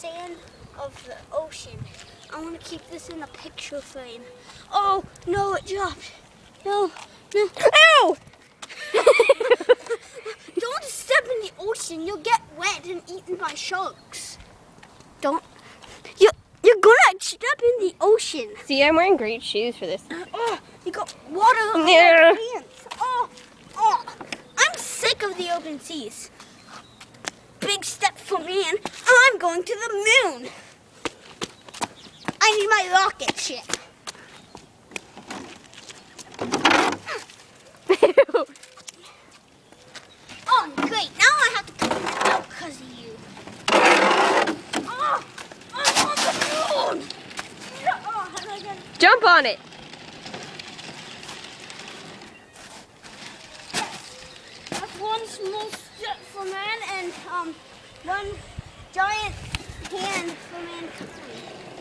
sand of the ocean. I want to keep this in a picture frame. Oh, no, it dropped. No, no. Ow! Don't step in the ocean. You'll get wet and eaten by sharks. Don't. You're gonna step in the ocean. See, I'm wearing great shoes for this. Oh, you got water on Yeah. your pants. Oh. I'm sick of the open seas. Big step for man. I'm going to the moon. I need my rocket ship. Oh, great. Now I have to come out because of you. Oh, I'm on the moon. Oh, how do I get it? Jump on it. That's one small step for man and one giant hand for mankind.